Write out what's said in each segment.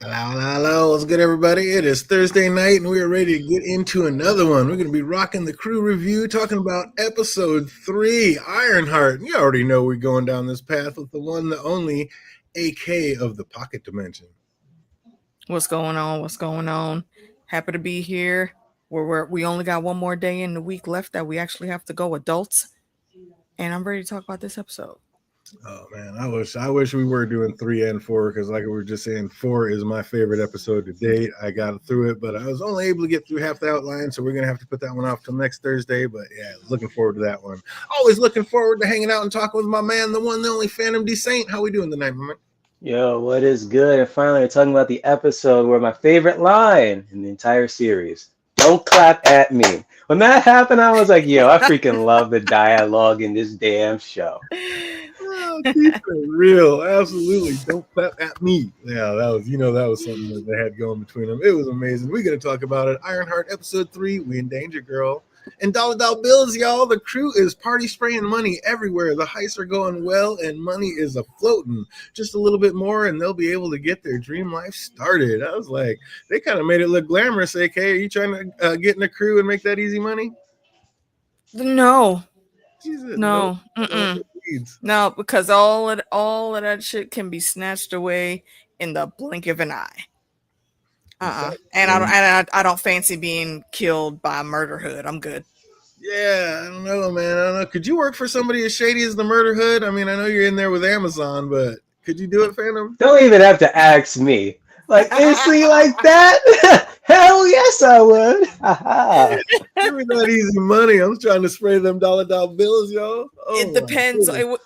Hello, hello, hello. What's good, everybody? It is Thursday night, and we are ready to get into another one. We're going to be rocking the crew review, talking about episode 3, Ironheart. You already know we're going down this path with the one, the only AK of the pocket dimension. What's going on? What's going on? Happy to be here. We only got one more day in the week left that we actually have to go adults, and I'm ready to talk about this episode. Oh man, I wish we were doing 3 and 4 because, like we were just saying, 4 is my favorite episode to date. I got through it, but I was only able to get through half the outline, so we're gonna have to put that one off till next Thursday. But yeah, looking forward to that one. Always looking forward to hanging out and talking with my man, the one, the only Phantom D Saint. How we doing tonight, my man? Yo, what is good? And finally, we're talking about the episode where my favorite line in the entire series. Don't clap at me. When that happened, I was like, yo, I freaking love the dialogue in this damn show. Oh, keep it real, absolutely. Don't clap at me. Yeah, that was something that they had going between them. It was amazing. We're gonna talk about it. Ironheart episode 3. We in danger, girl. And dollar bills, y'all. The crew is party spraying money everywhere. The heists are going well, and money is a floating. Just a little bit more, and they'll be able to get their dream life started. I was like, they kind of made it look glamorous. AK, are you trying to get in the crew and make that easy money? No, Jesus, nope. no, I don't want the mm-mm. leads. No, because all of that shit can be snatched away in the blink of an eye. And I don't fancy being killed by a murder hood. I'm good. Yeah, I don't know, man. I don't know. Could you work for somebody as shady as the Murder Hood? I mean, I know you're in there with Amazon, but could you do it, Phantom? Don't even have to ask me. Like, instantly like that? Hell yes, I would. Haha. Give me that easy money. I'm trying to spray them dollar bills, y'all. It Oh my depends. goodness.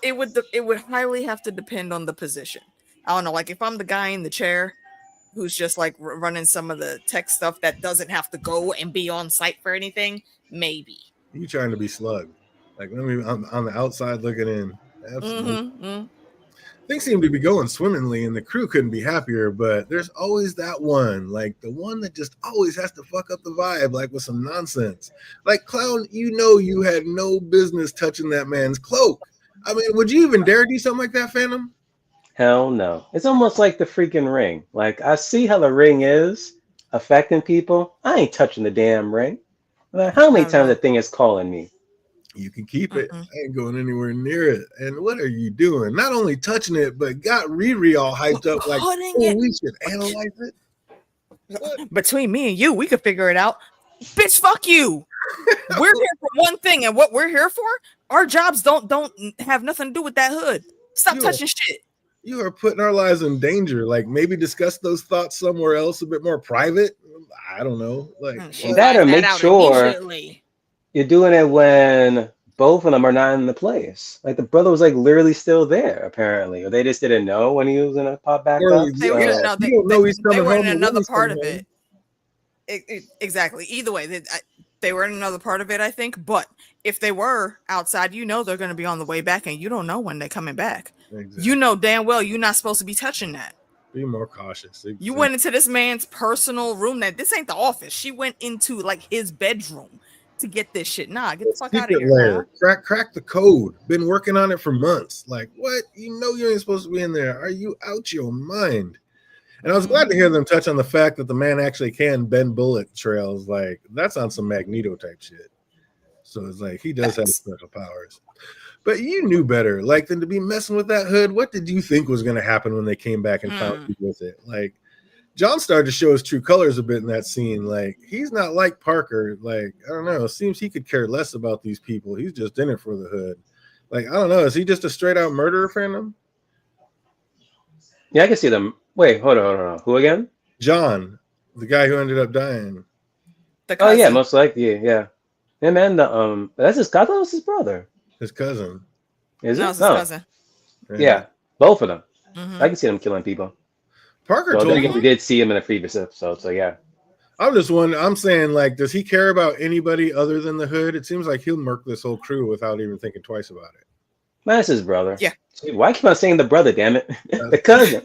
It would highly have to depend on the position. I don't know. Like if I'm the guy in the chair who's just like running some of the tech stuff that doesn't have to go and be on site for anything, maybe. You trying to be slugged? Like, let me. I'm on the outside looking in. Absolutely. Mm-hmm. Things seem to be going swimmingly, and the crew couldn't be happier. But there's always that one, like the one that just always has to fuck up the vibe, like with some nonsense. Like Clown, you had no business touching that man's cloak. I mean, would you even dare do something like that, Phantom? Hell no. It's almost like the freaking ring. Like, I see how the ring is affecting people. I ain't touching the damn ring. Like, how many I don't times know. that thing is calling me? You can keep it. Mm-mm. I ain't going anywhere near it. And what are you doing? Not only touching it, but got Riri all hyped up like, Putting oh, it we should analyze it. What? between me and you, we could figure it out. Bitch, fuck you. We're here for one thing, and what we're here for, our jobs don't have nothing to do with that hood. Stop You are touching shit. you are putting our lives in danger. Like maybe discuss those thoughts somewhere else, a bit more private. I don't know. Like She what? That or finds that make out sure immediately. you're doing it when both of them are not in the place. Like the brother was like literally still there, apparently, or they just didn't know when he was gonna pop back Or up. They yeah, no, So you don't know he's they coming were in home or when another he's part coming of home. it. Exactly. Either way, they were in another part of it, I think. But if they were outside, they're going to be on the way back, and you don't know when they're coming back. You Exactly. know damn well you're not supposed to be touching that. Be more cautious. You Exactly. went into this man's personal room. That this ain't the office. She went into like his bedroom to get this shit. Nah, get the fuck out of Secret here, lair. girl. Crack the code. Been working on it for months. Like what? You know you ain't supposed to be in there. Are you out your mind? And I was glad to hear Mhm. them touch on the fact that the man actually can bend bullet trails. Like that's on some Magneto type shit. So it's like he does have Facts. special powers. But you knew better, like than to be messing with that hood. What did you think was going to happen when they came back and found Hmm. you with it? Like John started to show his true colors a bit in that scene. Like he's not like Parker. Like I don't know. It seems he could care less about these people. He's just in it for the hood. Like I don't know. Is he just a straight out murderer fan? Him? yeah, I can see them. Wait, hold on. Who again? John, the guy who ended up dying. The Oh yeah, cousin. most likely, yeah. Him and the that's his. I thought it was his brother. His cousin. Is No, it? it's his No. cousin. Yeah. Yeah, both of them. I Hmm. can see them killing people. Parker Well, then told again, we him. Hmm. did see him in a previous episode, so yeah. I'm just one. I'm saying, like, does he care about anybody other than the hood? It seems like he'll murk this whole crew without even thinking twice about it. Man, that's his brother. Yeah. See, why keep on saying the brother? Damn it, Uh, the cousin.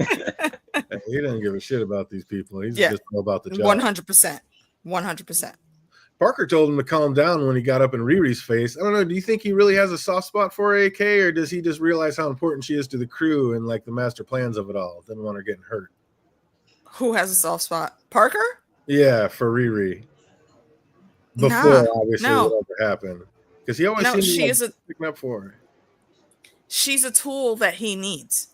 he doesn't give a shit about these people. He's Yeah. just all about the job. 100%. 100%. Parker told him to calm down when he got up in Riri's face. I don't know. Do you think he really has a soft spot for AK, or does he just realize how important she is to the crew and like the master plans of it all? Didn't want her getting hurt. Who has a soft spot? Parker? Yeah, for Riri. Nah, Before obviously no, whatever happened, because he always no. seemed to like picking up for her. She's a tool that he needs.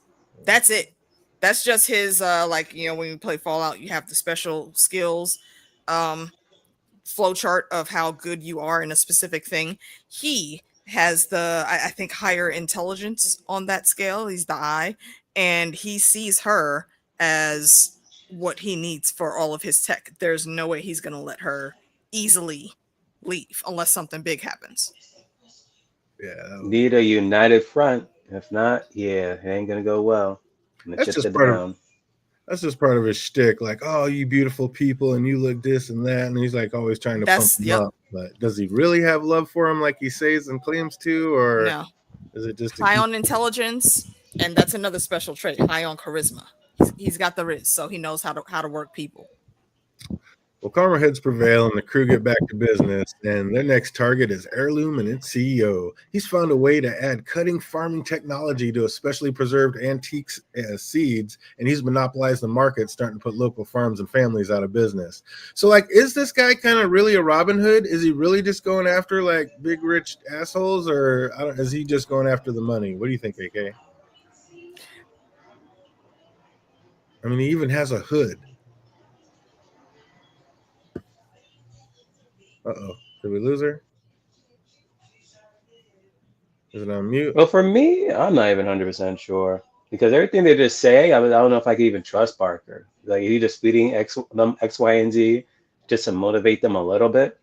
That's it. That's just his like, you know, when you play Fallout, you have the special skills flow chart of how good you are in a specific thing. He has the I think higher intelligence on that scale. He's the eye, and he sees her as what he needs for all of his tech. There's no way he's going to let her easily leave unless something big happens. Yeah, Need a united front. If not, yeah, it ain't gonna go well. I'm gonna that's chip just it part of down. that's just part of his shtick. Like, oh, you beautiful people, and you look this and that, and he's like always trying to pump That's them yep. up. But does he really have love for him like he says and claims to, or No. is it just to High keep? on intelligence, and that's another special trait. High on charisma. He's got the riz, so he knows how to work people. Well, calmer heads prevail, and the crew get back to business. And their next target is Heirloom and its CEO. He's found a way to add cutting farming technology to especially preserved antiques seeds, and he's monopolized the market, starting to put local farms and families out of business. So, like, is this guy kind of really a Robin Hood? Is he really just going after like big rich assholes, or is he just going after the money? What do you think, AK? I mean, he even has a hood. Uh-oh, did we lose her? Is it on mute? Well, for me, I'm not even 100% sure because everything they just say, I don't know if I can even trust Parker. Like, he just feeding them X, Y, and Z just to motivate them a little bit.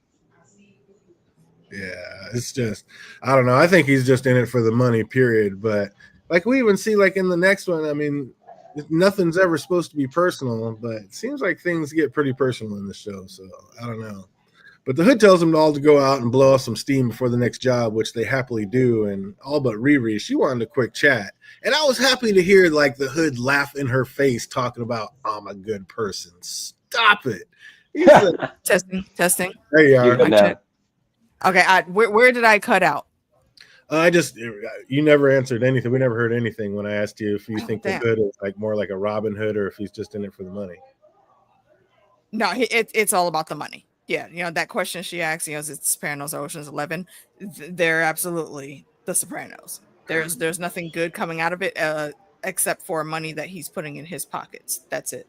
Yeah, it's just I don't know. I think he's just in it for the money, period. But like we even see like in the next one, I mean, nothing's ever supposed to be personal, but it seems like things get pretty personal in the show. So I don't know. But the hood tells them all to go out and blow off some steam before the next job, which they happily do. And all but Riri, she wanted a quick chat. And I was happy to hear like the hood laugh in her face talking about I'm a good person. Stop it. He said, Testing. there you You are. good now? Okay, where did I cut out? You never answered anything. We never heard anything when I asked you if you think the Damn. hood is like more like a Robin Hood or if he's just in it for the money. No, it's all about the money. Yeah, you know that question she asked. You know, is it Sopranos or Ocean's 11? They're absolutely the Sopranos. There's nothing good coming out of it except for money that he's putting in his pockets. That's it.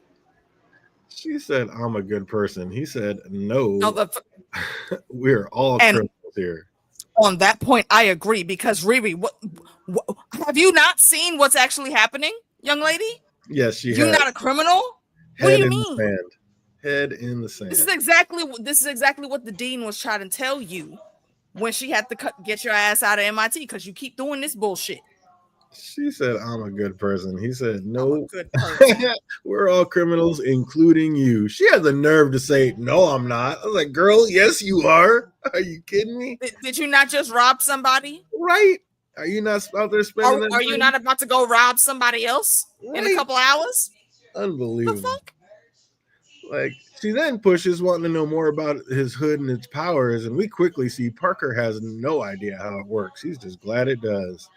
She said, I'm a good person. He said, No, no, we're all and criminals here. on that point, I agree because Riri, what have you not seen what's actually happening, young lady? Yes, she You has. not a criminal? What do Head you in mean? the sand. Head in the sand. This is exactly what the dean was trying to tell you when she had to get your ass out of MIT because you keep doing this bullshit. She said, I'm a good person. He said, I'm a no, good person. we're all criminals, including you. She had the nerve to say, no, I'm not. I was like, girl, yes, you are. Are you kidding me? Did you not just rob somebody? Right. Are you not out there spending that Are you money? not about to go rob somebody else in a Right. couple hours? The Unbelievable. fuck? Like she then pushes, wanting to know more about his hood and its powers, and we quickly see Parker has no idea how it works. He's just glad it does.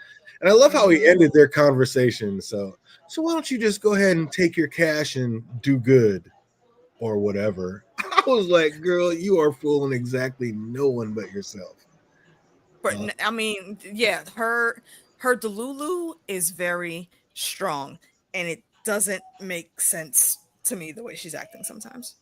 And I love how he ended their conversation. So why don't you just go ahead and take your cash and do good or whatever? I was like, girl, you are fooling exactly no one but yourself. But I mean, yeah, her Delulu is very strong, and it doesn't make sense to me the way she's acting sometimes.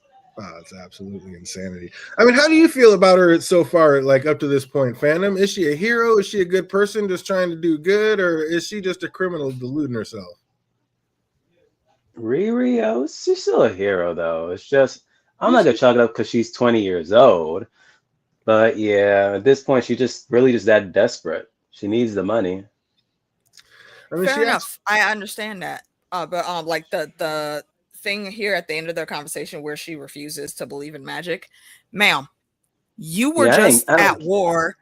It's absolutely insanity. I mean, how do you feel about her so far, like up to this point, Phantom? Is she a hero? Is she a good person just trying to do good, or is she just a criminal deluding herself? Riri, oh, she's still a hero though. It's just I'm not gonna chalk it up because she's 20 years old. But yeah, at this point, she's just really just that desperate. She needs the money. I mean, Fair enough. I understand that. But like the thing here at the end of their conversation where she refuses to believe in magic, ma'am, you were Yeah, just I at don't. war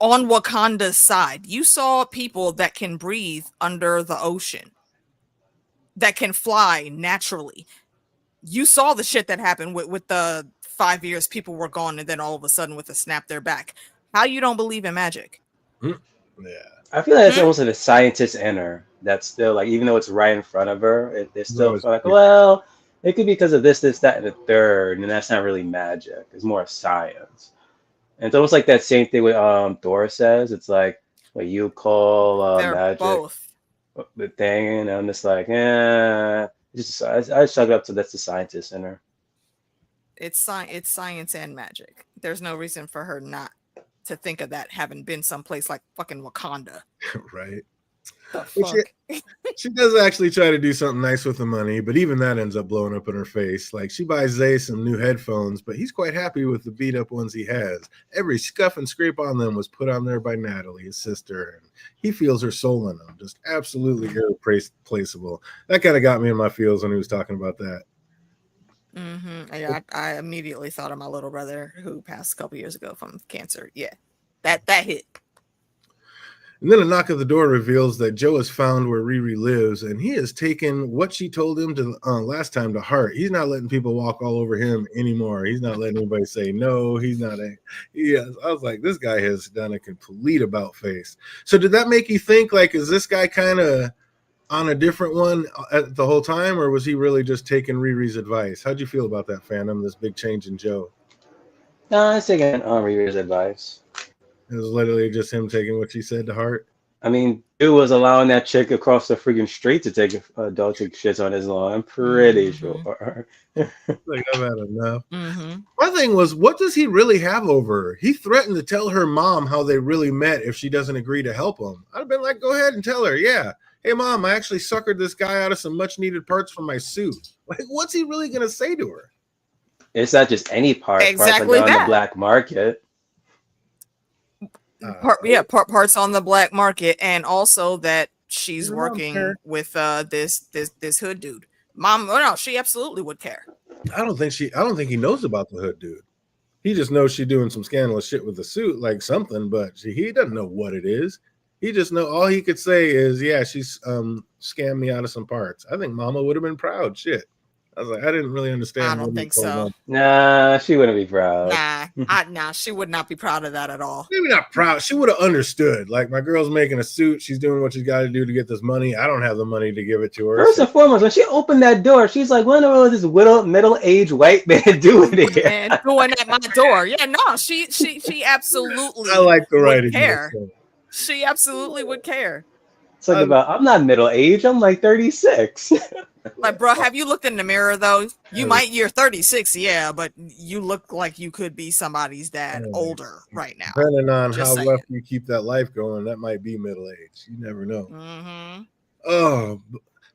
on Wakanda's side. You saw people that can breathe under the ocean, that can fly naturally. You saw the shit that happened with the 5 years people were gone, and then all of a sudden with a snap they're back. How you don't believe in magic? Yeah. I feel like it's almost like the scientist in her that's still like, even though it's right in front of her, they're still Always like, keep- well, It could be because of this, that, and the third, and that's not really magic. It's more science. And it's almost like that same thing with Thor says. It's like what you call They're magic, both. the thing, and I'm just like, I chalk it up to that's the scientist in her. It's science and magic. There's no reason for her not to think of that having been someplace like fucking Wakanda. Right. The But fuck? she does actually try to do something nice with the money, but even that ends up blowing up in her face. Like she buys Zay some new headphones, but he's quite happy with the beat up ones he has. Every scuff and scrape on them was put on there by Natalie, his sister, and he feels her soul in them. Just absolutely irreplaceable. That kind of got me in my feels when he was talking about that. Yeah, I immediately thought of my little brother who passed a couple years ago from cancer. Yeah, that hit. And then a knock at the door reveals that Joe has found where Riri lives, and he has taken what she told him to last time to heart. He's not letting people walk all over him anymore. He's not letting anybody say no. He's not. I was like, this guy has done a complete about face. So did that make you think, like, is this guy kind of on a different one the whole time, or was he really just taking Riri's advice? How'd you feel about that, Phantom? This big change in Joe? No, I was taking Rivers' advice. It was literally just him taking what she said to heart. I mean, dude was allowing that chick across the freaking street to take dog take shits on his lawn. I'm pretty sure. Like, I've had enough. My thing was, what does he really have over her? He threatened to tell her mom how they really met if she doesn't agree to help him. I'd have been like, go ahead and tell her, yeah. Hey, Mom, I actually suckered this guy out of some much-needed parts from my suit. Like, what's he really going to say to her? It's not just any parts. Exactly parts on the black market. Parts on the black market, and also that she's working with this hood dude. Mom, no, she absolutely would care. I don't think he knows about the hood dude. He just knows she's doing some scandalous shit with the suit, like something, but he doesn't know what it is. He just know all he could say is, yeah, she's scammed me out of some parts. I think Mama would have been proud. Shit. I was like, I didn't really understand. I don't think so. Nah, she wouldn't be proud. Nah, she would not be proud of that at all. Maybe not proud. She would have understood. Like, my girl's making a suit. She's doing what she's got to do to get this money. I don't have the money to give it to her. First and foremost, when she opened that door, she's like, what in the world is this middle-aged white man doing here? Man, going at my door. Yeah, no, she absolutely I like the writing. Care. She absolutely would care. It's like I'm not middle-aged. I'm like 36. Like, bro, have you looked in the mirror though? You're 36, yeah, but you look like you could be somebody's dad older right now. Depending on how left you keep that life going, that might be middle age. You never know. Oh,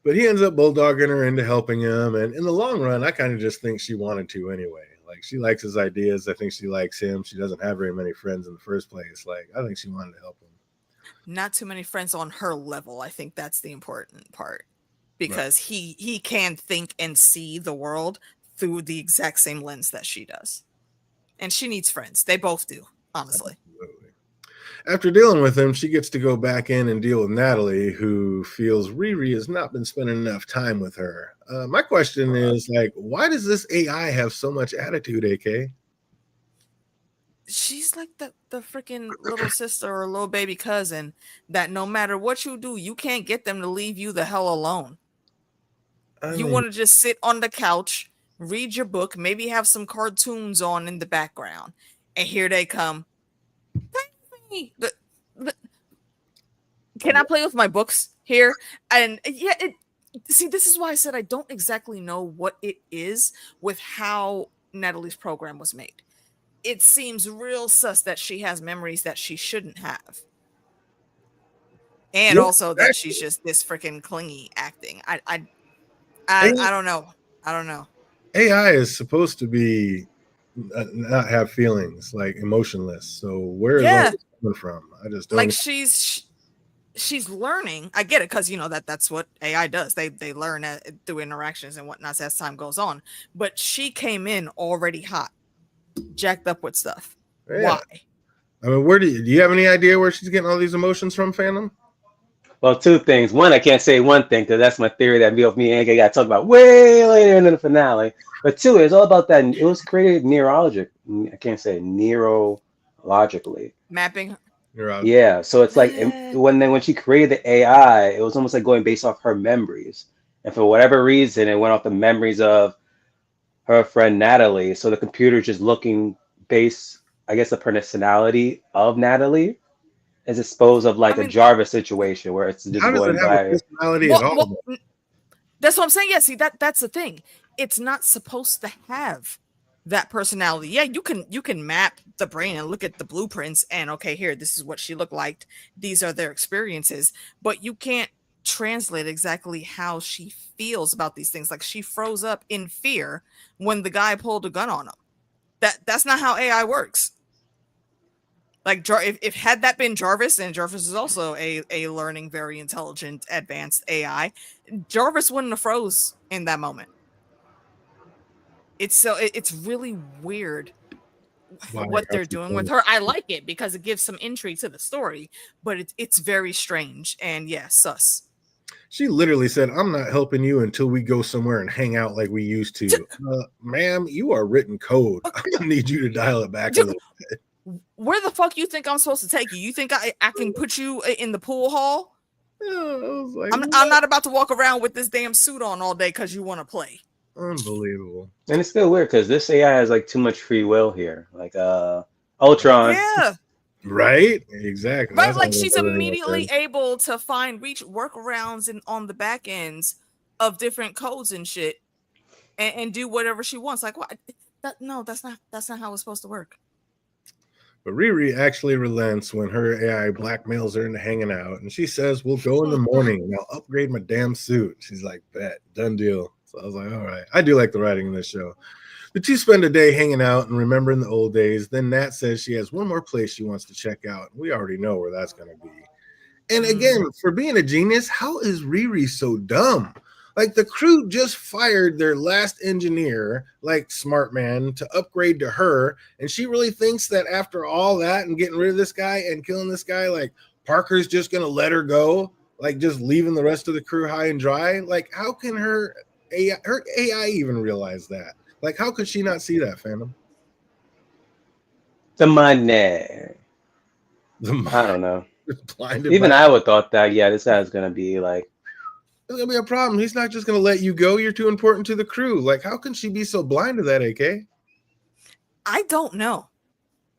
but he ends up bulldogging her into helping him, and in the long run, I kind of just think she wanted to anyway. Like, she likes his ideas. I think she likes him. She doesn't have very many friends in the first place. Like, I think she wanted to help him. Not too many friends on her level. I think that's the important part. Because he can think and see the world through the exact same lens that she does. And she needs friends. They both do, honestly. Absolutely. After dealing with him, she gets to go back in and deal with Natalie, who feels Riri has not been spending enough time with her. My question is, like, why does this AI have so much attitude, AK? She's like the freaking little sister or little baby cousin that no matter what you do, you can't get them to leave you the hell alone. You want to just sit on the couch, read your book, maybe have some cartoons on in the background, and here they come. Can I play with my books here? And yeah, see, this is why I said I don't exactly know what it is with how Natalie's program was made. It seems real sus that she has memories that she shouldn't have. And also that she's just this freaking clingy acting. I don't know. I don't know. AI is supposed to be not have feelings, like emotionless. So where is that coming from? I just don't. Like, she's learning. I get it, because that's what AI does. They learn through interactions and whatnot as time goes on. But she came in already hot, jacked up with stuff. Yeah. Why? I mean, do you have any idea where she's getting all these emotions from, Phantom? Well, two things. One, I can't say one thing because that's my theory that me and AK got to talk about way later in the finale. But two, it's all about that. It was created neurologically. Mapping. Yeah. So it's like when she created the AI, it was almost like going based off her memories. And for whatever reason, it went off the memories of her friend Natalie. So the computer's just looking based, I guess, the personality of Natalie as opposed of I like a mean, Jarvis situation where it's just How does it going have a by. personality at what, all? what, that's what I'm saying. Yeah, see that's the thing. It's not supposed to have that personality. Yeah, you can map the brain and look at the blueprints and okay, here, this is what she looked like. These are their experiences, but you can't translate exactly how she feels about these things. Like she froze up in fear when the guy pulled a gun on him. That's not how AI works. Like if had that been Jarvis, and Jarvis is also a learning, very intelligent, advanced AI, Jarvis wouldn't have froze in that moment. It's really weird Why? what How they're she doing with feels. her. I like it because it gives some intrigue to the story, but it's very strange and yeah, sus. She literally said, "I'm not helping you until we go somewhere and hang out like we used to." Ma'am, you are written code. I'm gonna need you to dial it back a little. Where the fuck you think I'm supposed to take you? You think I can put you in the pool hall? Yeah, I was like, I'm not about to walk around with this damn suit on all day because you want to play. unbelievable. And it's still weird because this AI has like too much free will here. Like Ultron. Yeah. Right? Exactly. Right, That's like all she's that everyone immediately said. able to reach workarounds and on the back ends of different codes and shit, and do whatever she wants. Like, what? No, that's not how it's supposed to work. But Riri actually relents when her AI blackmails her into hanging out, and she says, "We'll go in the morning, and I'll upgrade my damn suit." She's like, "Bet, done deal." So I was like, "All right." I do like the writing in this show. The two spend a day hanging out and remembering the old days. Then Nat says she has one more place she wants to check out. We already know where that's going to be. And again, for being a genius, how is Riri so dumb? Like the crew just fired their last engineer, like smart man, to upgrade to her, and she really thinks that after all that and getting rid of this guy and killing this guy, like Parker's just gonna let her go, like just leaving the rest of the crew high and dry. Like, how can her AI even realize that? Like, how could she not see that, Phantom? The money. The I don't know. blinded Even by I would thought that, yeah, this guy's gonna be like, there's gonna be a problem. He's not just gonna let you go. You're too important to the crew. Like, how can she be so blind to that, AK? I don't know.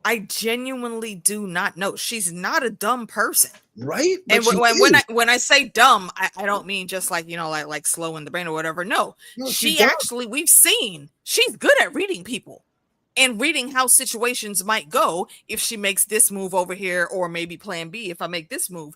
I genuinely do not know. She's not a dumb person. Right? But And she is. when I say dumb, I don't mean just like, like slow in the brain or whatever. No, No, she's she dumb. actually, we've seen she's good at reading people and reading how situations might go if she makes this move over here, or maybe plan B if I make this move.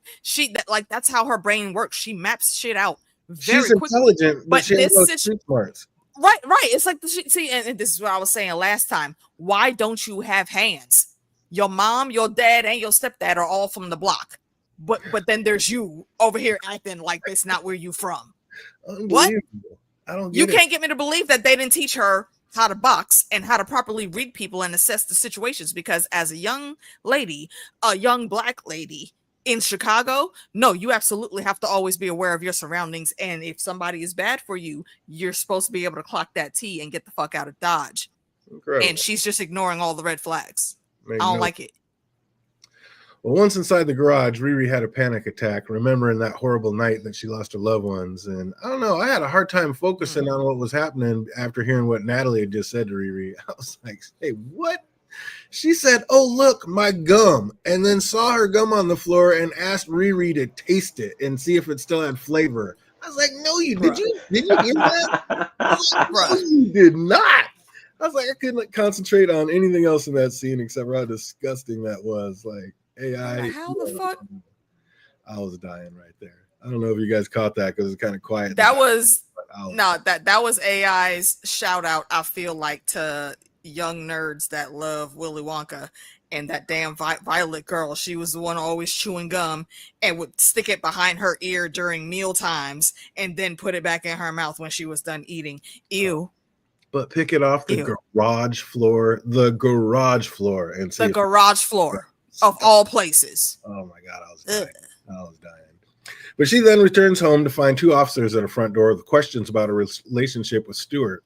That's how her brain works. She maps shit out She's very quickly. intelligent, but But she has no street smarts. right, it's like see, and this is what I was saying last time. Why don't you have hands? Your mom, your dad, and your stepdad are all from the block. But then there's you over here acting like that's not where you from. What? Unbelievable. I don't You get it. can't get me to believe that they didn't teach her how to box and how to properly read people and assess the situations, because as a young lady, a young black lady in Chicago, no, you absolutely have to always be aware of your surroundings, and if somebody is bad for you, you're supposed to be able to clock that T and get the fuck out of Dodge. Incredible. And she's just ignoring all the red flags. Make I don't no- like it. Well, once inside the garage, Riri had a panic attack, remembering that horrible night that she lost her loved ones. And I don't know, I had a hard time focusing on what was happening after hearing what Natalie had just said to Riri. I was like, hey, what? She said, "Oh, look, my gum," and then saw her gum on the floor and asked Riri to taste it and see if it still had flavor. I was like, "No, you did you hear that?" I was like, "No, you did not." I was like, I couldn't concentrate on anything else in that scene except for how disgusting that was. Like AI. How the fuck? I was dying right there. I don't know if you guys caught that because it's kind of quiet. That was no, that was AI's shout out, I feel like, to young nerds that love Willy Wonka and that damn Violet girl. She was the one always chewing gum and would stick it behind her ear during meal times and then put it back in her mouth when she was done eating. Ew. But pick it off the garage floor, and see the garage floor of all places. Oh my God, I was dying. But she then returns home to find two officers at her front door with questions about her relationship with Stuart.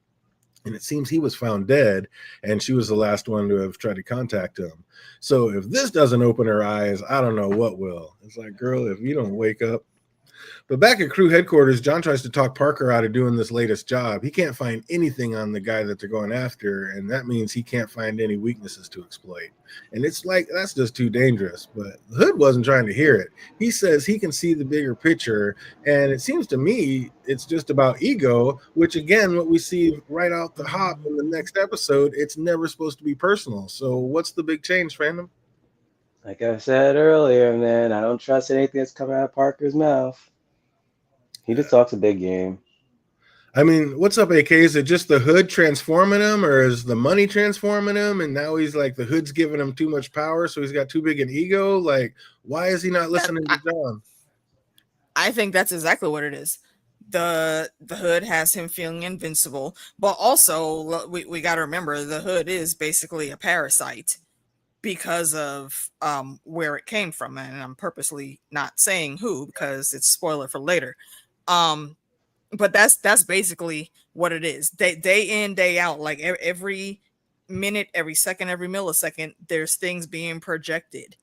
And it seems he was found dead, and she was the last one to have tried to contact him. So if this doesn't open her eyes, I don't know what will. It's like, girl, if you don't wake up. But back at crew headquarters, John tries to talk Parker out of doing this latest job. He can't find anything on the guy that they're going after, and that means he can't find any weaknesses to exploit. And it's like, that's just too dangerous. But Hood wasn't trying to hear it. He says he can see the bigger picture, and it seems to me it's just about ego, which again, what we see right out the hop in the next episode, it's never supposed to be personal. So what's the big change, fandom? Like I said earlier, man, I don't trust anything that's coming out of Parker's mouth. He just talks a big game. I mean, what's up, AK? Is it just the Hood transforming him, or is the money transforming him? And now he's like, the Hood's giving him too much power, so he's got too big an ego. Like, why is he not listening to John? I think that's exactly what it is. The Hood has him feeling invincible, but also we got to remember the Hood is basically a parasite because of where it came from, and I'm purposely not saying who because it's spoiler for later. But that's basically what it is. Day in, day out, like every minute, every second, every millisecond, there's things being projected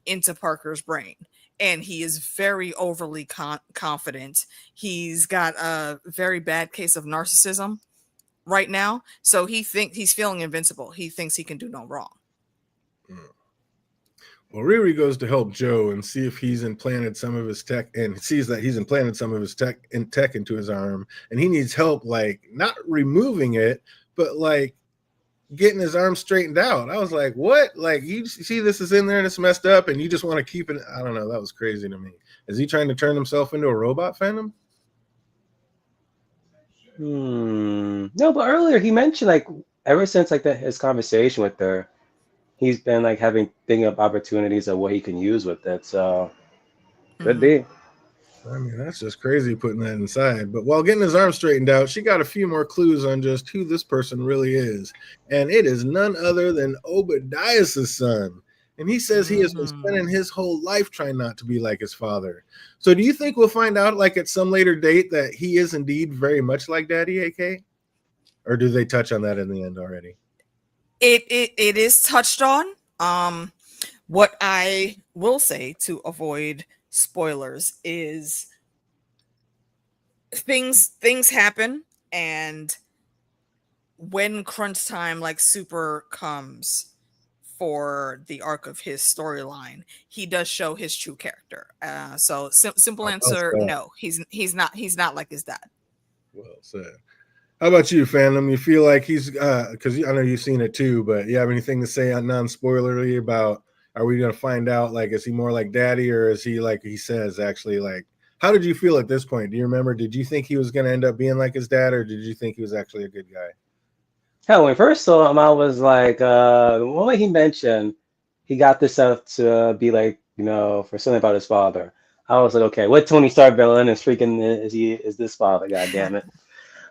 into Parker's brain, and he is very overly confident. He's got a very bad case of narcissism right now, so he's feeling invincible. He thinks he can do no wrong. Well, Riri goes to help Joe and see if he's implanted some of his tech, and sees that he's implanted some of his tech into his arm, and he needs help, like not removing it, but like getting his arm straightened out. I was like, what? Like, you see this is in there and it's messed up, and you just want to keep it? I don't know. That was crazy to me. Is he trying to turn himself into a robot, Phantom? No, but earlier he mentioned like ever since like his conversation with her, he's been like thinking of opportunities of what he can use with it. So could be. I mean, that's just crazy putting that inside. But while getting his arm straightened out, she got a few more clues on just who this person really is. And it is none other than Obadiah's son. And he says he has been spending his whole life trying not to be like his father. So do you think we'll find out like at some later date that he is indeed very much like Daddy, AK? Or do they touch on that in the end already? It is touched on. What I will say to avoid spoilers is things happen, and when crunch time like super comes for the arc of his storyline, he does show his true character. So simple answer, no, he's not like his dad. Well said. How about you, Phantom? You feel like he's because I know you've seen it too, but you have anything to say on non-spoilerly about, are we going to find out, like, is he more like Daddy, or is he like he says actually? Like, how did you feel at this point? Do you remember? Did you think he was going to end up being like his dad, or did you think he was actually a good guy? Hell, when I first saw him, I was like, the moment he mentioned he got this out to be like, for something about his father, I was like, okay, what Tony Stark villain is this father? God damn it!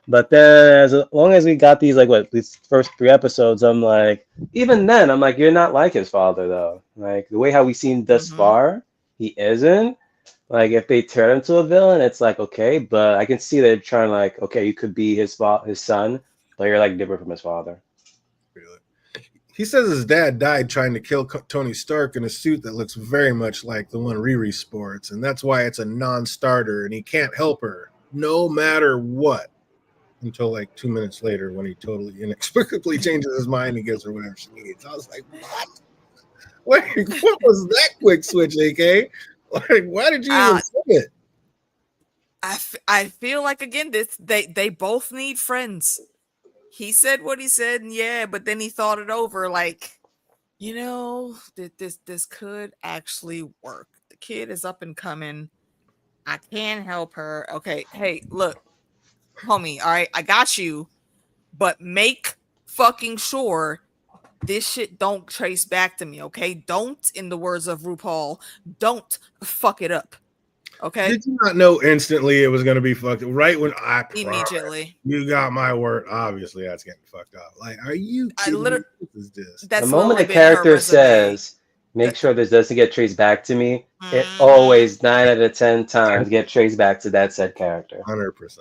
But then, as long as we got these these first 3 episodes, I'm like, even then, I'm like, you're not like his father though. Like the way how we've seen thus far, he isn't. Like if they turn him into a villain, it's like okay, but I can see they're trying like, okay, you could be his son, but you're like different from his father. Really? He says his dad died trying to kill Tony Stark in a suit that looks very much like the one Riri sports, and that's why it's a non-starter, and he can't help her no matter what. Until like 2 minutes later when he totally inexplicably changes his mind and gives her whatever she needs. I was like, what? Wait, what was that quick switch, AK? Like, why did you even say it? I feel like, again, they both need friends. He said what he said, and yeah, but then he thought it over, like, this could actually work. The kid is up and coming. I can help her. Okay, hey, look, homie, all right, I got you, but make fucking sure this shit don't trace back to me, okay? Don't, in the words of RuPaul, don't fuck it up, okay? Did you not know instantly it was going to be fucked right when I immediately? You got my word. Obviously, that's getting fucked up. Like, are you kidding me? What is this? The moment a character says, make sure this doesn't get traced back to me, it always 9 out of 10 times get traced back to that said character. 100%.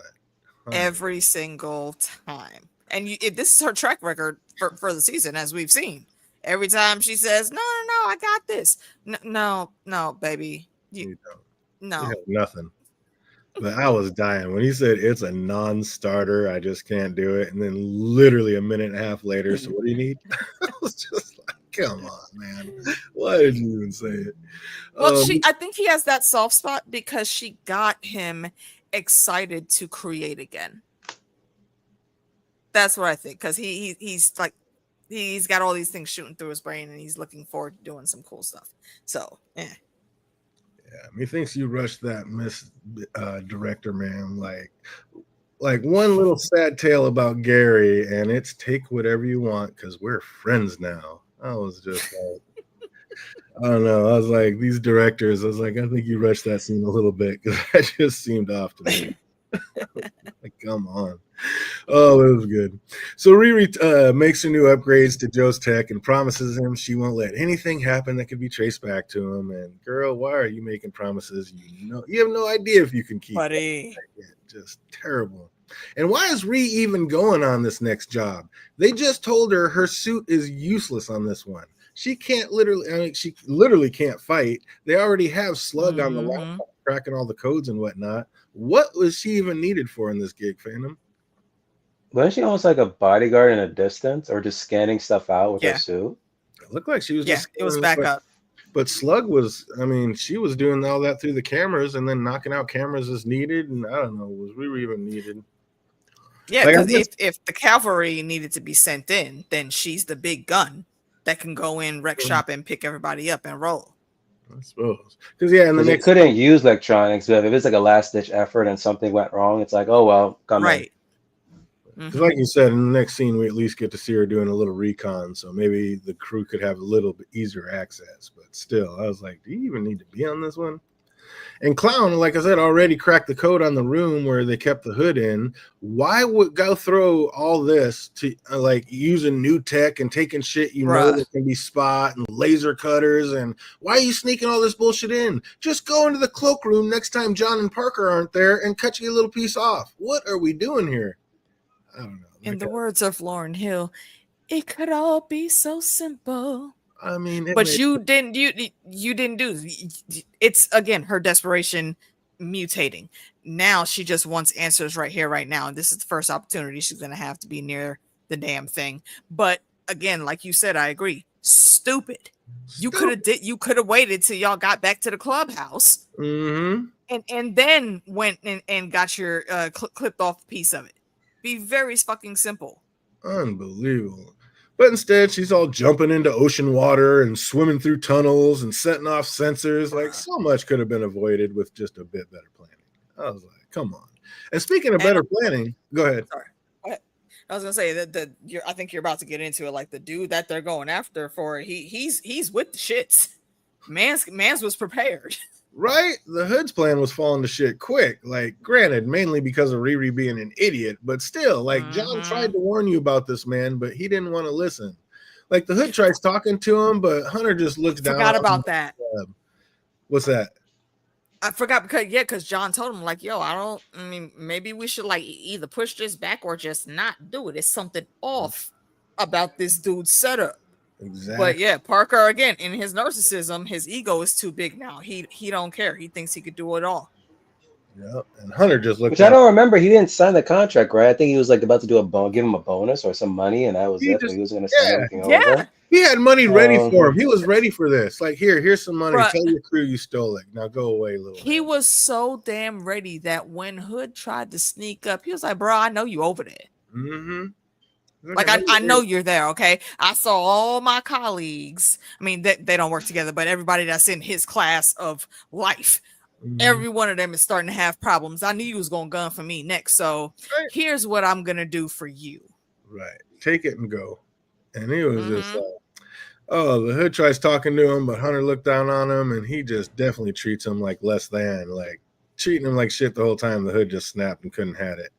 Every single time. And this is her track record for the season, as we've seen. Every time she says, no, I got this. No, baby. You no. have nothing. But I was dying when he said it's a non-starter. I just can't do it. And then literally a minute and a half later, so what do you need? I was just like, come on, man. Why did you even say it? Well, I think he has that soft spot because she got him excited to create again. That's what I think, because he's like, he's got all these things shooting through his brain, and he's looking forward to doing some cool stuff. So, Yeah, methinks you rushed that, Miss Director, man. Like one little sad tale about Gary, and it's take whatever you want because we're friends now. I was just like, I don't know. I was like, these directors, I was like, I think you rushed that scene a little bit because that just seemed off to me. Like, come on. Oh, it was good. So Riri makes her new upgrades to Joe's tech and promises him she won't let anything happen that could be traced back to him. And girl, why are you making promises you have no idea if you can keep? Buddy. Just terrible. And why is Ree even going on this next job? They just told her suit is useless on this one. She can't she literally can't fight. They already have Slug on the laptop cracking all the codes and whatnot. What was she even needed for in this gig, Phantom? Wasn't she almost like a bodyguard in a distance, or just scanning stuff out with her suit? It looked like she was just it was backup. But Slug was, she was doing all that through the cameras and then knocking out cameras as needed. And I don't know, was Riri even needed? Yeah, because if the cavalry needed to be sent in, then she's the big gun that can go in, wreck shop, and pick everybody up and roll. I suppose. Because, and they couldn't use electronics, but if it's like a last-ditch effort and something went wrong, it's like, oh, well, come in. Because like you said, in the next scene, we at least get to see her doing a little recon, so maybe the crew could have a little bit easier access. But still, I was like, do you even need to be on this one? And Clown, like I said, already cracked the code on the room where they kept the hood in. Why would go throw all this to like using new tech and taking shit know that can be spot and laser cutters? And why are you sneaking all this bullshit in? Just go into the cloakroom next time John and Parker aren't there and cut you a little piece off. What are we doing here? I don't know. In the words of Lauryn Hill, it could all be so simple. But you didn't do. It's again her desperation mutating. Now she just wants answers right here, right now, and this is the first opportunity she's gonna have to be near the damn thing. But again, like you said, I agree. Stupid. You could have waited till y'all got back to the clubhouse, and then went and got your clipped off piece of it. Be very fucking simple. Unbelievable. But instead, she's all jumping into ocean water and swimming through tunnels and setting off sensors. Like, so much could have been avoided with just a bit better planning. I was like, come on. And speaking of better planning, go ahead. Sorry. I was gonna say that I think you're about to get into it. Like the dude that they're going after for, he's with the shits. Mans was prepared. Right? The Hood's plan was falling to shit quick. Like, granted, mainly because of Riri being an idiot, but still, like, John tried to warn you about this man, but he didn't want to listen. Like, the Hood tries talking to him, but Hunter just looks down. Forgot about that. What's that? I forgot because John told him, like, yo, maybe we should, like, either push this back or just not do it. It's something off about this dude's setup. Exactly. But yeah, Parker, again, in his narcissism, his ego is too big now. He don't care. He thinks he could do it all. Yeah, and Hunter just looked. Which I don't remember. He didn't sign the contract, right? I think he was like about to do give him a bonus or some money, and that was it. He was going to send everything over. He had money ready for him. He was ready for this. Like, here's some money. Tell your crew you stole it. Now go away, little. He was so damn ready that when Hood tried to sneak up, he was like, "Bro, I know you over there." Mm-hmm. Like, I know you're there, okay? I saw all my colleagues. I mean, they don't work together, but everybody that's in his class of life, every one of them is starting to have problems. I knew you was going to gun for me next, so here's what I'm going to do for you. Right. Take it and go. And he was just like, the Hood tries talking to him, but Hunter looked down on him, and he just definitely treats him like less than, like treating him like shit the whole time. The Hood just snapped and couldn't have it.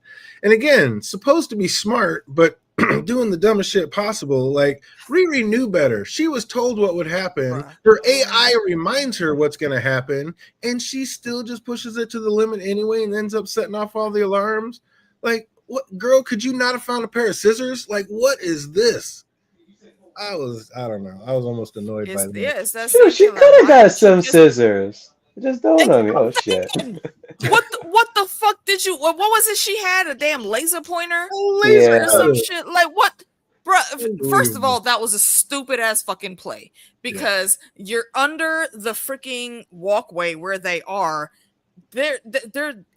And again, supposed to be smart, but doing the dumbest shit possible. Like, Riri knew better. She was told what would happen. Her AI reminds her what's going to happen, and she still just pushes it to the limit anyway and ends up setting off all the alarms. Like, what, girl, could you not have found a pair of scissors? Like, what is this? I don't know. I was almost annoyed by that. Yes, that's she could have got some scissors. Just don't on me. Oh shit. What the fuck did you? What was it? She had a damn laser pointer Yeah. or some shit. Like what, bro? First of Unbelievable. all, that was a stupid ass fucking play because you're under the freaking walkway where they are. They're.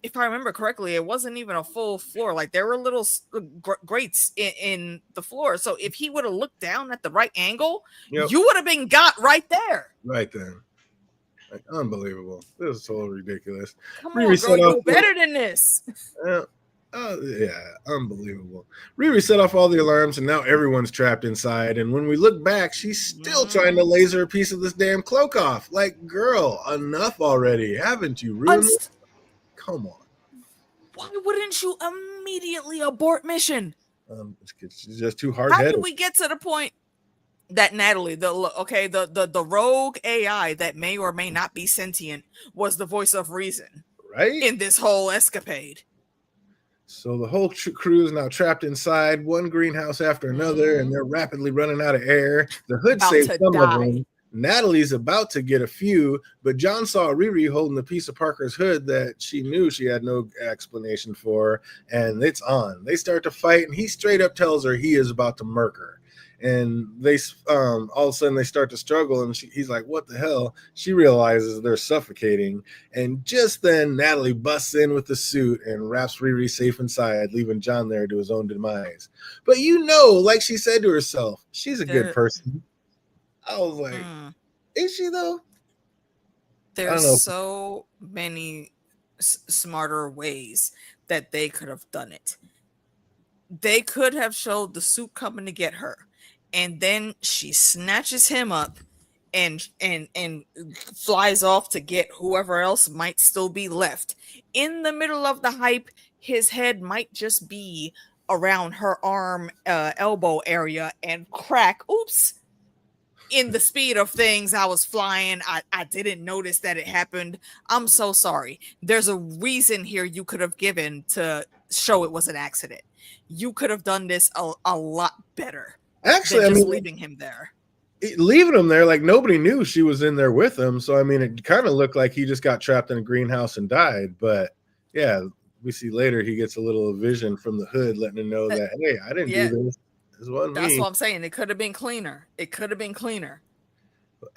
If I remember correctly, it wasn't even a full floor. Like there were little grates in the floor. So if he would have looked down at the right angle, Yep. you would have been got right there. Right then. Like, unbelievable. This is so ridiculous. Come Riri on, set girl, off you better than this. yeah, unbelievable. Riri set off all the alarms, and now everyone's trapped inside. And when we look back, she's still trying to laser a piece of this damn cloak off. Like, girl, enough already. Haven't you ruined it? Come on. Why wouldn't you immediately abort mission? She's just too How hard-headed. did we get to the point that Natalie, the rogue AI that may or may not be sentient, was the voice of reason, right? In this whole escapade. So the whole crew is now trapped inside, one greenhouse after another, and they're rapidly running out of air. The hood saves some of them. Natalie's about to get a few, but John saw Riri holding the piece of Parker's hood that she knew she had no explanation for, and it's on. They start to fight, and he straight up tells her he is about to murk her. And they all of a sudden they start to struggle, and he's like, what the hell? She realizes they're suffocating, and just then Natalie busts in with the suit and wraps Riri safe inside, leaving John there to his own demise. But like she said to herself, she's a good person. I was like, is she though? There's so many smarter ways that they could have done it. They could have showed the suit coming to get her, and then she snatches him up and flies off to get whoever else might still be left. In the middle of the hype, his head might just be around her arm, elbow area, and crack. Oops. In the speed of things, I was flying. I didn't notice that it happened. I'm so sorry. There's a reason here you could have given to show it was an accident. You could have done this a lot better. Actually, than just leaving him there. Leaving him there, like nobody knew she was in there with him. So I mean, it kind of looked like he just got trapped in a greenhouse and died. But yeah, we see later he gets a little vision from the hood, letting him know that hey, I didn't do this. That's what I'm saying. It could have been cleaner.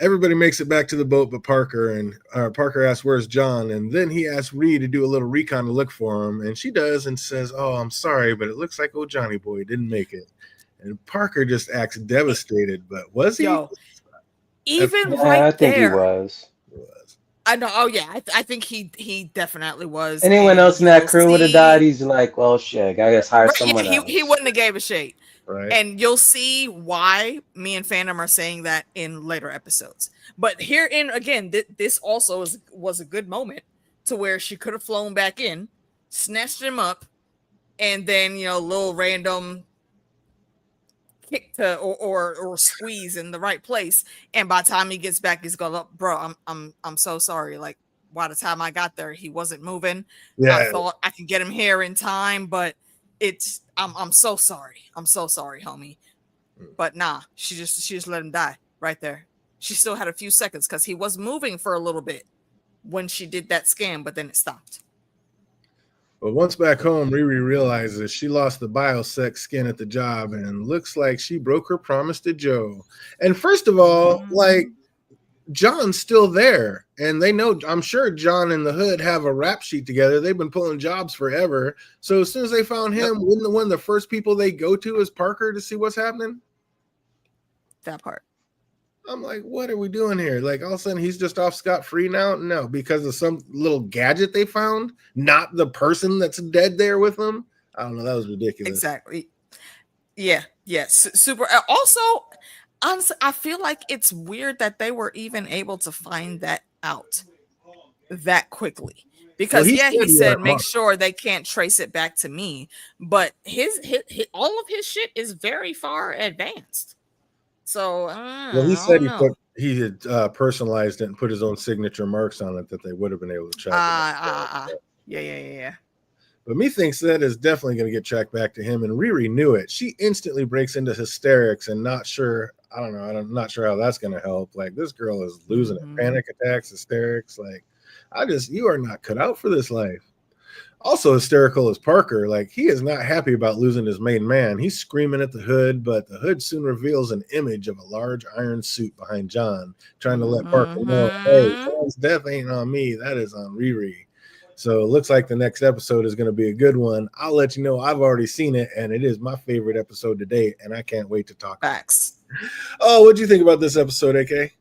Everybody makes it back to the boat but Parker, and Parker asks, where's John? And then he asks Ree to do a little recon to look for him, and she does and says, oh, I'm sorry, but it looks like old Johnny boy didn't make it. And Parker just acts devastated, but was he? Yo, even I think he was. I know. Oh yeah, I think he definitely was. Anyone else in that crew would have died. He's like, well, shit, I guess hire someone else. He wouldn't have gave a shit. Right. And you'll see why me and Phantom are saying that in later episodes. But herein again, this also was a good moment to where she could have flown back in, snatched him up, and then little random kick to or squeeze in the right place. And by the time he gets back, he's going, look, bro, I'm so sorry. Like by the time I got there, he wasn't moving. Yeah. I thought I could get him here in time, but I'm so sorry. I'm so sorry, homie. But nah, she just let him die right there. She still had a few seconds because he was moving for a little bit when she did that scan, but then it stopped. But once back home, Riri realizes she lost the biosec skin at the job and looks like she broke her promise to Joe. And first of all, like John's still there, and they know. I'm sure John and the Hood have a rap sheet together. They've been pulling jobs forever. So as soon as they found him, wouldn't one of the first people they go to is Parker to see what's happening? That part. I'm like, what are we doing here? Like all of a sudden he's just off scot-free now? No, because of some little gadget they found, not the person that's dead there with them. I don't know. That was ridiculous. Exactly. Yeah. Yes. Super. Also, honestly, I feel like it's weird that they were even able to find that out that quickly. Because he said make sure they can't trace it back to me. But his all of his shit is very far advanced. So he said he had personalized it and put his own signature marks on it that they would have been able to track. Yeah. But methinks that is definitely going to get tracked back to him, and Riri knew it. She instantly breaks into hysterics and not sure. I don't know. I'm not sure how that's going to help. Like this girl is losing it. Panic attacks, hysterics. Like you are not cut out for this life. Also hysterical is Parker. Like, he is not happy about losing his main man. He's screaming at the hood, but the hood soon reveals an image of a large iron suit behind John, trying to let Parker know, hey, John's death ain't on me. That is on Riri. So it looks like the next episode is going to be a good one. I'll let you know I've already seen it, and it is my favorite episode to date, and I can't wait to talk. Facts. Oh, what do you think about this episode, AK?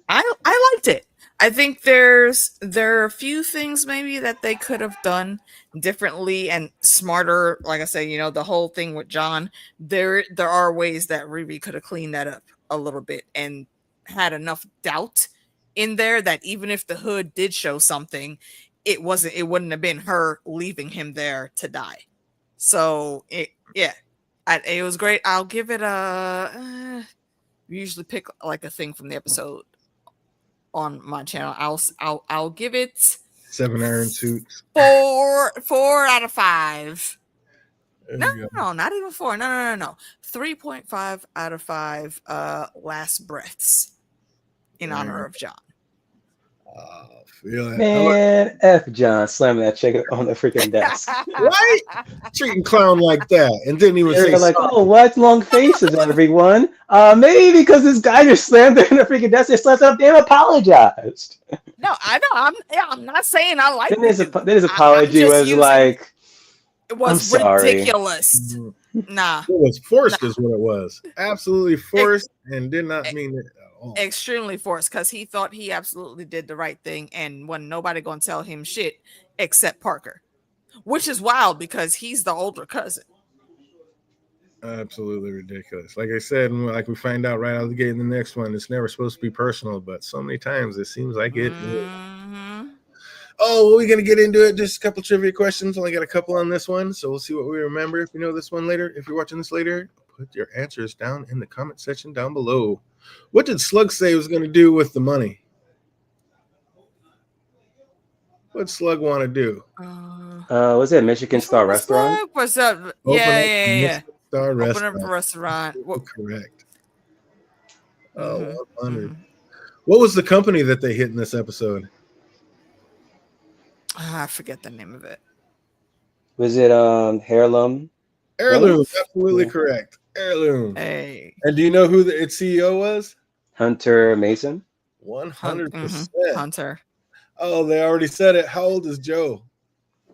I liked it. I think there are a few things maybe that they could have done differently and smarter. Like I said, the whole thing with John, there are ways that Riri could have cleaned that up a little bit and had enough doubt in there that even if the hood did show something, it wouldn't have been her leaving him there to die. So it was great. I'll give it a we usually pick like a thing from the episode on my channel. I'll give it 7 iron suits. 4 out of 5. No, Not even 4. No. 3.5 out of 5 last breaths in honor of John. Feel it. Man, F John slamming that chick on the freaking desk. Right? Treating clown like that and didn't even say They're like, sorry. oh, what long faces, everyone? Maybe because this guy just slammed her in the freaking desk, they slept up, damn apologized. No, I know. I'm not saying I like it. Then his apology was like, it was I'm sorry. ridiculous. Nah. It was forced, is what it was. Absolutely forced, and did not mean it at all. Extremely forced, because he thought he absolutely did the right thing, and wasn't nobody gonna tell him shit except Parker, which is wild because he's the older cousin. Absolutely ridiculous. Like I said, and like we find out right out of the gate in the next one, it's never supposed to be personal, but so many times it seems like it. Oh, we're going to get into it. Just a couple trivia questions. Only got a couple on this one, so we'll see what we remember. If you know this one later, if you're watching this later, put your answers down in the comment section down below. What did Slug say he was going to do with the money? What'd Slug want to do? Was it Michigan Star Restaurant? What's up? Yeah. Star Open Restaurant. up a restaurant. Correct. Oh, 100. What was the company that they hit in this episode? I forget the name of it. Was it Heirloom? Heirloom, absolutely correct. Heirloom. Hey. And do you know who its CEO was? Hunter Mason. 100%. Hunter. Oh, they already said it. How old is Joe?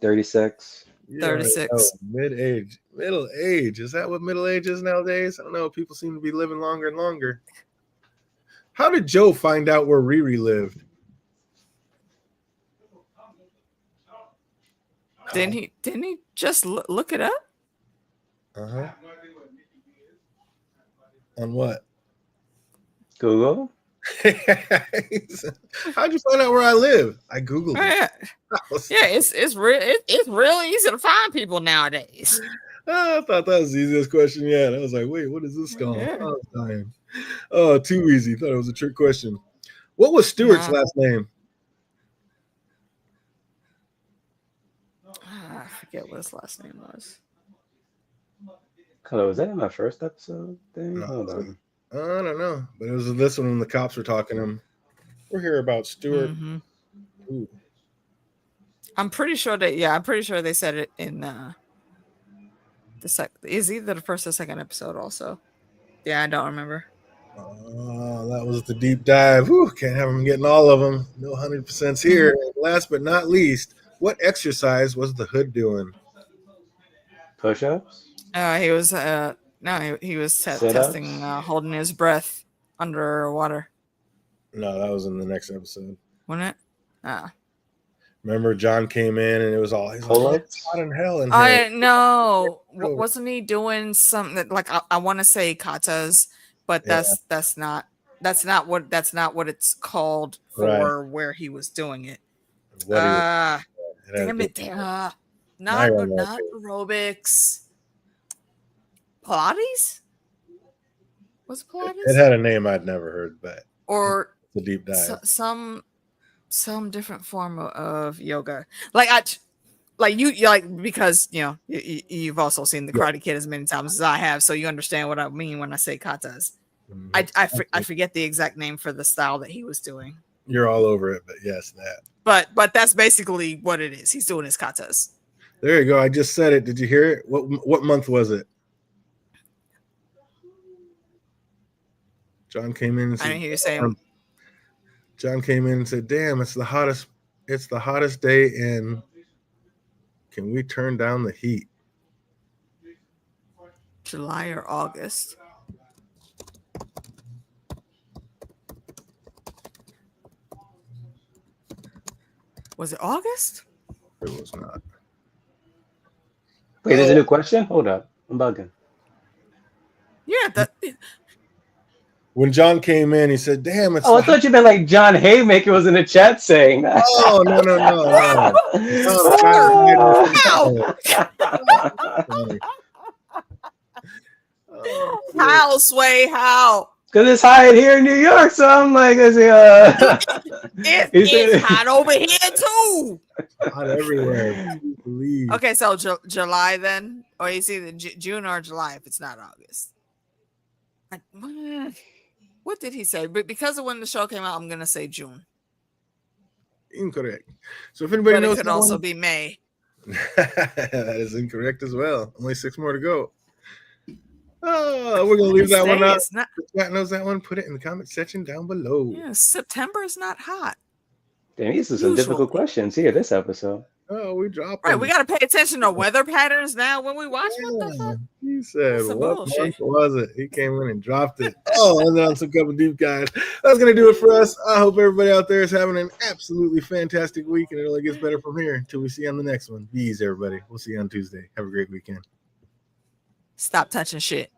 36. 36. Mid-age. Middle age. Is that what middle age is nowadays? I don't know. People seem to be living longer and longer. How did Joe find out where Riri lived? Didn't he just look it up? Uh-huh. On what? Google. How'd you find out where I live? I Googled it. Yeah, it's real easy to find people nowadays. I thought that was the easiest question yet. I was like, wait, what is this called? Oh, too easy. Thought it was a trick question. What was Stewart's last name? I forget what his last name was. Hello, was that in my first episode thing? No, Hold on. I don't know, but it was this one when the cops were talking to him. We're here about Stewart. Mm-hmm. I'm pretty sure they said it in the is either the first or second episode also. Yeah, I don't remember. That was the deep dive. Whew, can't have them getting all of them. No 100% here. Last but not least, what exercise was the hood doing? Push-ups? He was he was testing holding his breath underwater. No, that was in the next episode. Wasn't it? Remember, John came in and it was all he's like, it's hot in hell in here. No, wasn't he doing something that, like, I want to say katas, but that's not what it's called for where he was doing it. Damn it! Not aerobics. Pilates? Was it Pilates? It had a name I'd never heard, but the deep dive. Some different form of yoga, because you've also seen the Karate Kid as many times as I have, so you understand what I mean when I say katas. I forget the exact name for the style that he was doing. You're all over it, but yes, that. But that's basically what it is. He's doing his katas. There you go. I just said it. Did you hear it? What month was it? John came in and said, I didn't hear you saying. John came in and said, "Damn, it's the hottest day in. Can we turn down the heat?" July or August. Was it August? It was not. Wait, there's a new question? Hold up. I'm bugging. Yeah, When John came in, he said, "Damn, it's." Oh, I thought you meant like John Haymaker was in the chat saying that. Oh, no. How, Sway? How? Because it's hot here in New York, so I'm like, It's hot over here too. Hot everywhere. Please. Okay, so July then, or it's either June or July if it's not August. What did he say? But because of when the show came out, I'm gonna say June. Incorrect. So if anybody But knows, it could also be May. That is incorrect as well. Only 6 more to go. Oh, we're gonna leave that one out. If Scott knows that one, put it in the comment section down below. Yeah, September is not hot. Damn, these are some difficult questions here this episode. Oh, we dropped. Right, we got to pay attention to weather patterns now when we watch. Yeah. What the fuck? He said, "What bullshit. month was it?" He came in and dropped it. Oh, and then on some couple deep guys. That's gonna do it for us. I hope everybody out there is having an absolutely fantastic week, and it only gets better from here until we see you on the next one. Be easy, everybody. We'll see you on Tuesday. Have a great weekend. Stop touching shit.